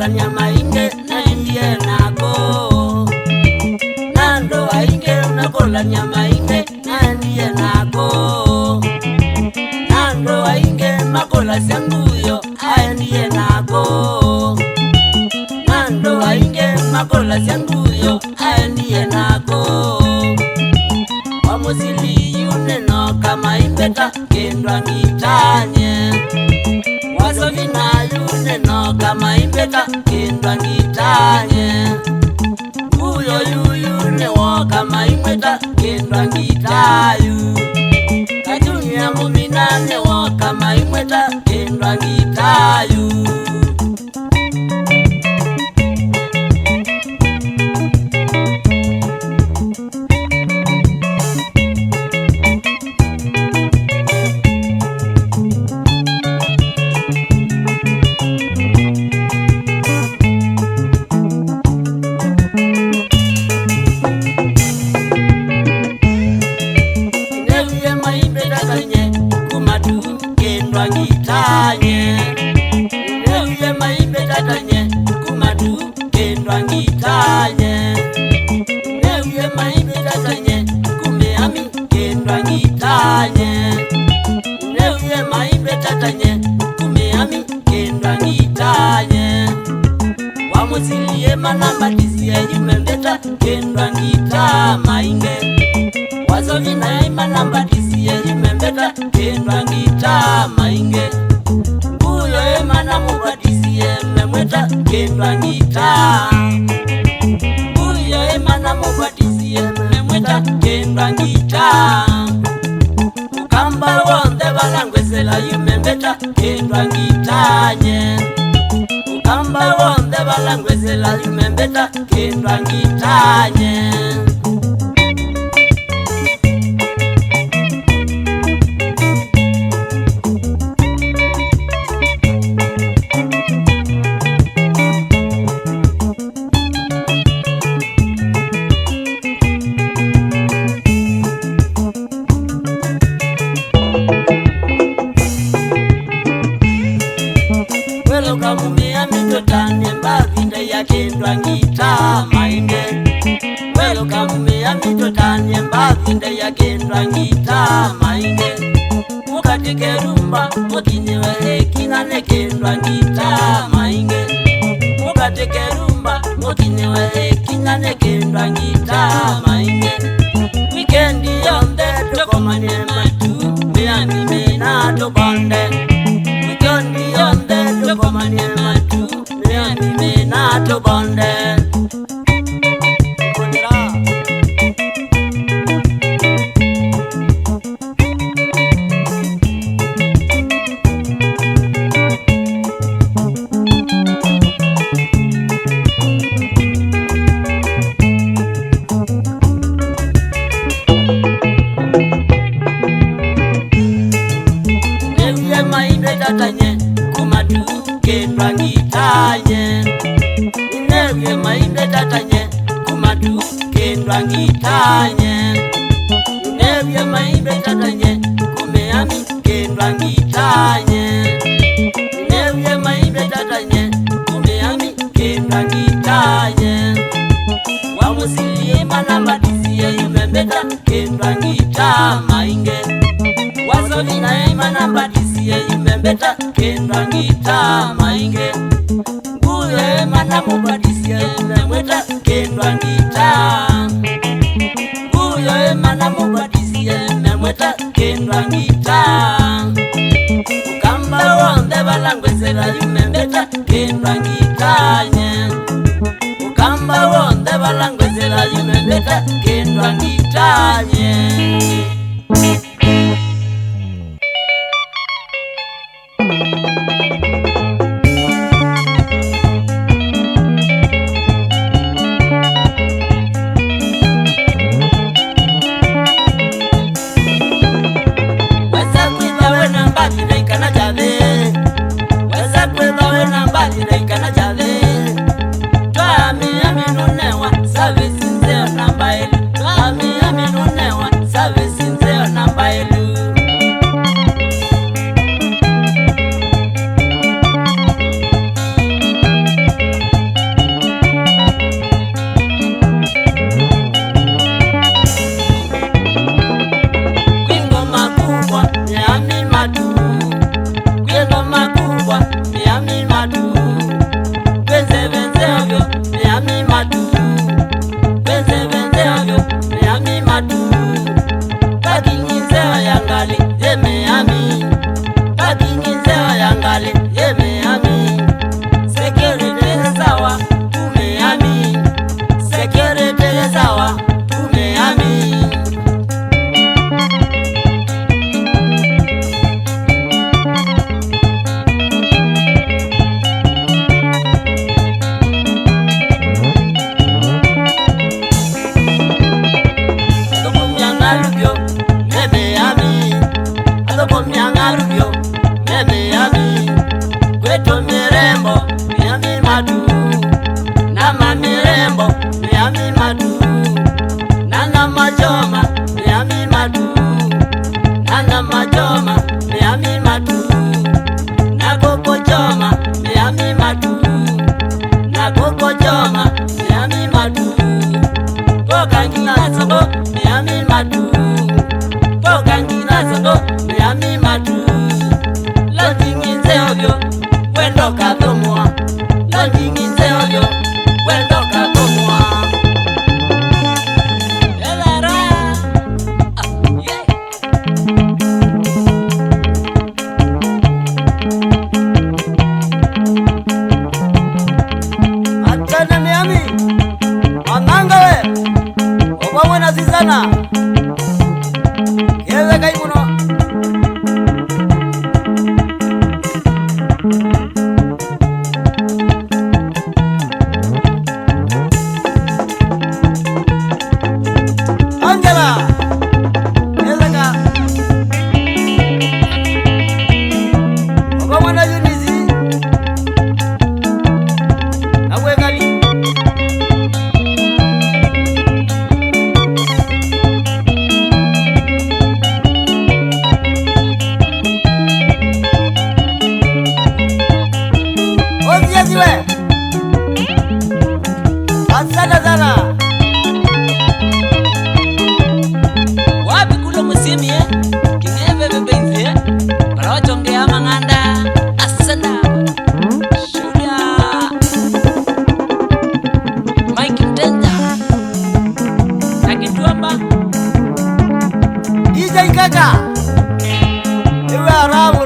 Nyama inge na indie nako Nando ainge unakola nyama inge na indie nako Nando ainge makola sianguyo aendie nako Nando ainge makola sianguyo aendie nako Wamuzili yuneno kama imbeta kendwa ngitanye Wasovina yuneno kama imbeta kendwa ngitanye Uyo yuyunewo kama imbeta kendwa ngitayu Kajunya muminanewo kama imbeta kendwa ngitayu Ngitanye Neuye maimbe tatanye kumadu kendwa ngitanye Neuye maimbe tatanye kumeami kendwa ngitanye Neuye maimbe tatanye kumeami kendwa ngitanye Wamuzilie manambatizie yumembeta kendwa ngita mainge Wazovina manambatizie yumembeta kendwa ngita mainge Uyo emana mubatizie memweta kendwa ngita Uyo emana mubatizie memweta kendwa ngita Ukamba wonde balangwezela yumembeta kendwa ngitanye Ukamba wonde balangwezela yumembeta kendwa ngitanye Kamumia mitotane mbavinde ya kendwa ngita mainge Welo kamumia mitotane mbavinde ya kendwa ngita mainge Mukatike rumba mukinyewe hekinane kendwa ngita mainge Mukatike rumba mukinyewe hekinane kendwa ngita mainge Weekendi yonde tokomanye matu Miami mena tobonde Weekendi yonde tokomanye matu Miami mena tobonde Tatanye kumadu kendwa ngitanye Neuye maimbe tatanye kumadu kendwa ngitanye Neuye maimbe tatanye kumeami kendwa ngitanye Neuye maimbe tatanye kumeami kendwa ngitanye Wamuzilie manambatizie yumembeta kendwa ngita mainge Wazovina manambatizie yumembeta kendwa ngita mainge Nguye manambatizie yumembeta kendwa ngita Nguye manambatizie yumembeta kendwa ngita Ukamba wonde balangwezela yumembeta kendwa ngitanye Ukamba wonde balangwezela yumembeta kendwa ngitanye choma choma miami matu na koko choma miami matu na koko choma miami matu kokangina soko miami matu kokangina soko miami matu lojinginze ovyo wendo kathomwa lojinginze ovyo wendo kathomwa Zizana Keze kai muno Angela Keze ka Oba mwana Eunice Awe kali Asana sana wapi kulo musimi kingeve bebenzi para chongea manganda asana shuria Mike Mtenda akituamba DJ Kaka iwe arabu